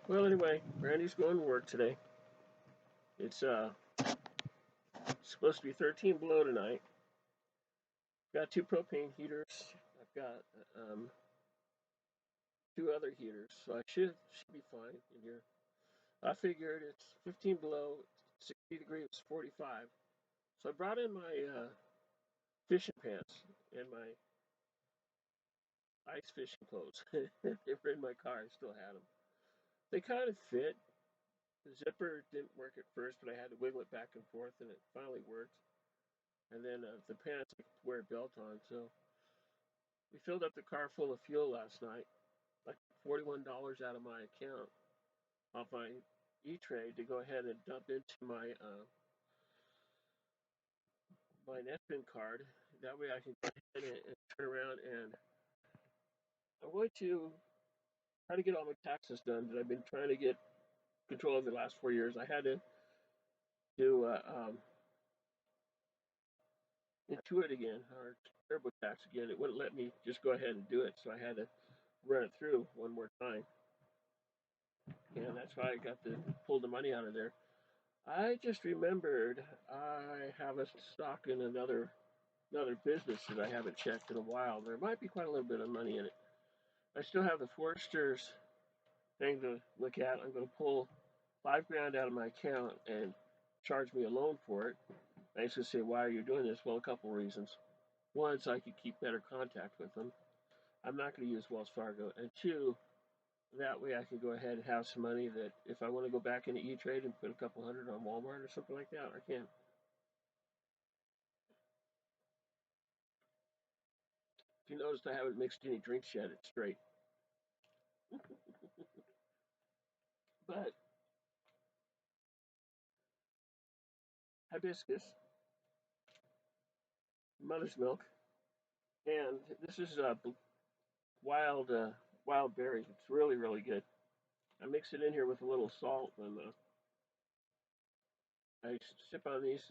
Well, anyway, Randy's going to work today. It's supposed to be 13 below tonight. Got two propane heaters. I've got two other heaters, so I should be fine in here. I figured it's 15 below, 60 degrees, 45. So I brought in my fishing pants and my ice fishing clothes. They were in my car. I still had them. They kind of fit. The zipper didn't work at first, but I had to wiggle it back and forth, and it finally worked. And then the pants I could wear a belt on. So we filled up the car full of fuel last night, like $41 out of my account off my E-Trade to go ahead and dump into my Netspend card. That way I can go ahead and turn around, and I'm going to try to get all my taxes done that I've been trying to get control of the last 4 years. I had to do Intuit again, or TurboTax again. It wouldn't let me just go ahead and do it, so I had to run it through one more time, and that's why I got to pull the money out of there. I just remembered I have a stock in another business that I haven't checked in a while. There might be quite a little bit of money in it. I still have the Foresters thing to look at. I'm going to pull 5 grand out of my account and charge me a loan for it. I used to say, why are you doing this? Well, a couple reasons. One, so I could keep better contact with them. I'm not going to use Wells Fargo. And two, that way I can go ahead and have some money that if I want to go back into E-Trade and put a couple hundred on Walmart or something like that, I can. If you noticed, I haven't mixed any drinks yet. It's straight. But hibiscus, mother's milk, and this is wild wild berry. It's really really good. I mix it in here with a little salt, and I sip on these.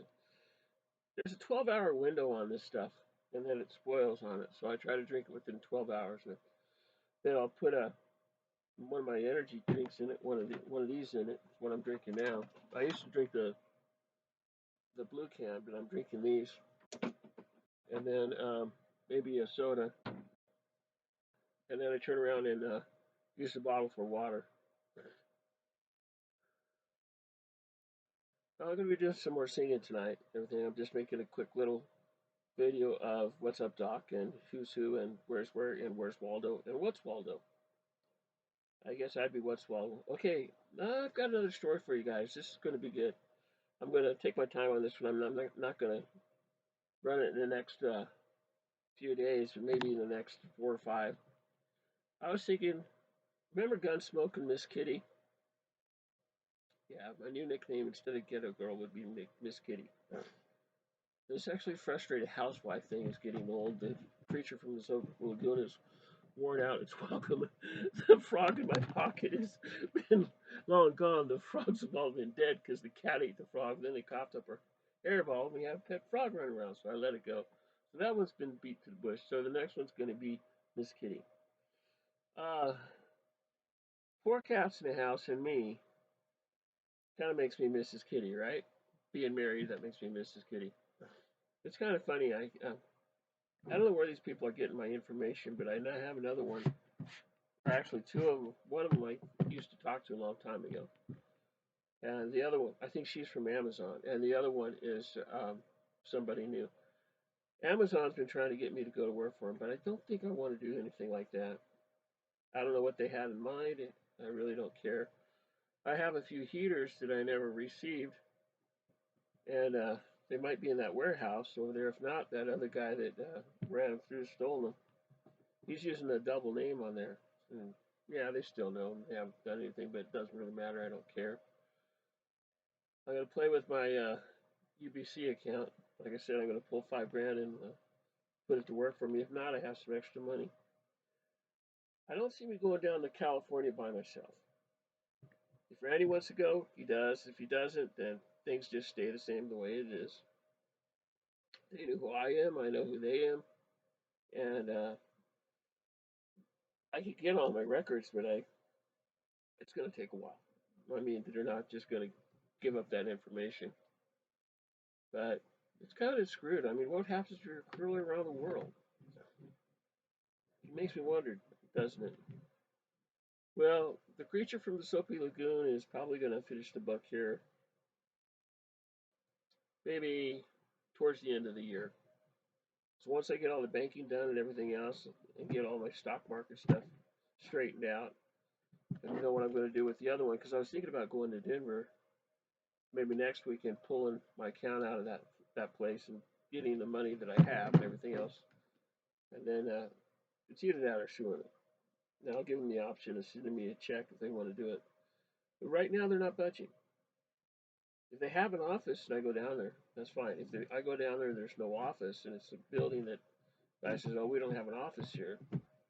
There's a 12-hour window on this stuff, and then it spoils on it. So I try to drink it within 12 hours. And then I'll put one of my energy drinks in it, one of these in it. What I'm drinking now. I used to drink the blue can, but I'm drinking these, and then maybe a soda, and then I turn around and use the bottle for water. I'm gonna be doing some more singing tonight. Everything. I'm just making a quick little video of what's up, Doc, and who's who, and where's where, and where's Waldo, and what's Waldo. I guess I'd be what's Waldo. Okay, I've got another story for you guys. This is gonna be good. I'm gonna take my time on this one. I'm not gonna run it in the next few days, or maybe in the next 4 or 5. I was thinking, remember Gunsmoke and Miss Kitty? Yeah, my new nickname instead of Ghetto Girl would be Miss Kitty. This actually frustrated housewife thing is getting old. The creature from the Zoka Lagoon is worn out. It's welcome. The frog in my pocket has been long gone. The frogs have all been dead because the cat ate the frog. Then they coughed up her hairball, and we have a pet frog running around, so I let it go. So that one's been beat to the bush. So the next one's going to be Miss Kitty. Uh, Four cats in the house and me kind of makes me Mrs. Kitty, right? Being married, that makes me Mrs. Kitty. It's kind of funny. I don't know where these people are getting my information, but I now have another one. Or actually, two of them. One of them I used to talk to a long time ago, and the other one, I think she's from Amazon, and the other one is somebody new. Amazon's been trying to get me to go to work for them, but I don't think I want to do anything like that. I don't know what they had in mind. I really don't care. I have a few heaters that I never received, and they might be in that warehouse over there. If not, that other guy that ran them through stole them. He's using a double name on there. And yeah, they still know they haven't done anything, but it doesn't really matter. I don't care. I'm gonna play with my UBC account. Like I said, I'm gonna pull 5 grand and put it to work for me. If not, I have some extra money. I don't see me going down to California by myself. If Randy wants to go, he does. If he doesn't, then things just stay the same the way it is. They know who I am. I know who they am, and I could get all my records, but It's going to take a while. I mean, they're not just going to give up that information. But it's kind of screwed. I mean, what happens if you're cruising around the world? It makes me wonder, doesn't it? Well, the creature from the Soapy Lagoon is probably going to finish the book here, maybe towards the end of the year. So once I get all the banking done and everything else, and get all my stock market stuff straightened out, and know what I'm going to do with the other one, because I was thinking about going to Denver maybe next week and pulling my account out of that place and getting the money that I have and everything else, and then it's either that or suing it. Now I'll give them the option of sending me a check if they want to do it. But right now they're not budging. If they have an office and I go down there, that's fine. If I go down there and there's no office and it's a building that the guy says, "Oh, we don't have an office here,"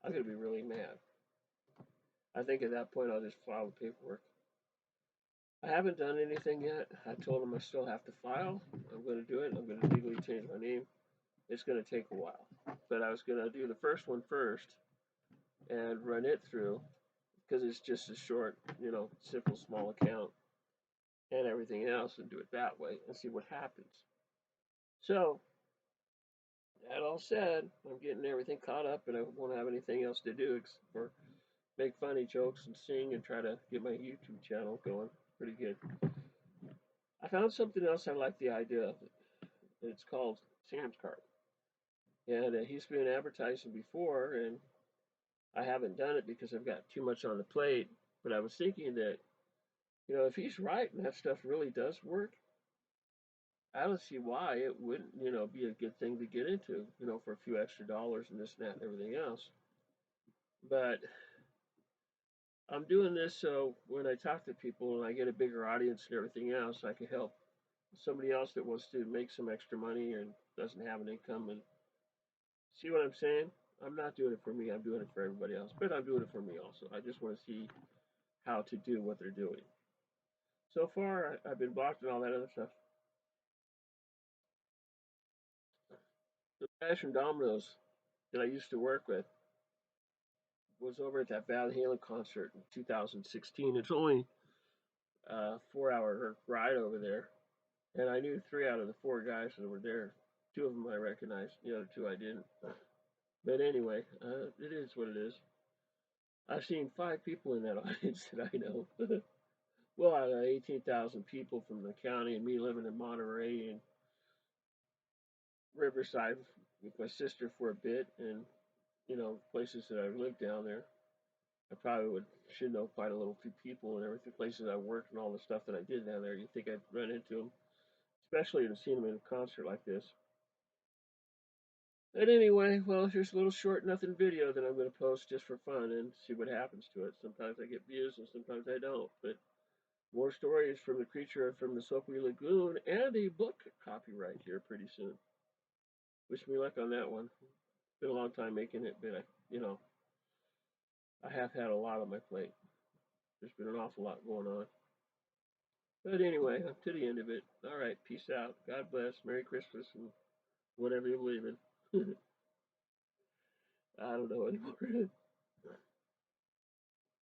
I'm gonna be really mad. I think at that point I'll just file the paperwork. I haven't done anything yet. I told them I still have to file. I'm going to do it. I'm going to legally change my name. It's going to take a while, but I was going to do the first one first and run it through because it's just a short, simple small account and everything else, and do it that way and see what happens. So that all said, I'm getting everything caught up, and I won't have anything else to do except for make funny jokes and sing and try to get my YouTube channel going pretty good. I found something else I like the idea of. It's called Sam's Cart, and he's been advertising before, and I haven't done it because I've got too much on the plate. But I was thinking that if he's right and that stuff really does work, I don't see why it wouldn't, be a good thing to get into, for a few extra dollars and this and that and everything else. But I'm doing this so when I talk to people and I get a bigger audience and everything else, I can help somebody else that wants to make some extra money and doesn't have an income. And see what I'm saying? I'm not doing it for me. I'm doing it for everybody else. But I'm doing it for me also. I just want to see how to do what they're doing. So far, I've been blocked and all that other stuff. The guys from Domino's that I used to work with was over at that Van Halen concert in 2016. It's only a 4 hour ride over there. And I knew 3 out of the 4 guys that were there. 2 of them I recognized, the other 2 I didn't. But anyway, it is what it is. I've seen 5 people in that audience that I know. Well, out of 18,000 people from the county, and me living in Monterey and Riverside with my sister for a bit, and places that I've lived down there, I probably should know quite a little few people and everything, places I worked and all the stuff that I did down there. You think I'd run into them, especially to see them in a concert like this. But anyway, well, here's a little short nothing video that I'm going to post just for fun and see what happens to it. Sometimes I get views and sometimes I don't, but more stories from the creature from the Soapy Lagoon and a book copyright here pretty soon. Wish me luck on that one. It's been a long time making it, but I have had a lot on my plate. There's been an awful lot going on. But anyway, I'm to the end of it. All right, peace out. God bless. Merry Christmas and whatever you believe in. I don't know anymore.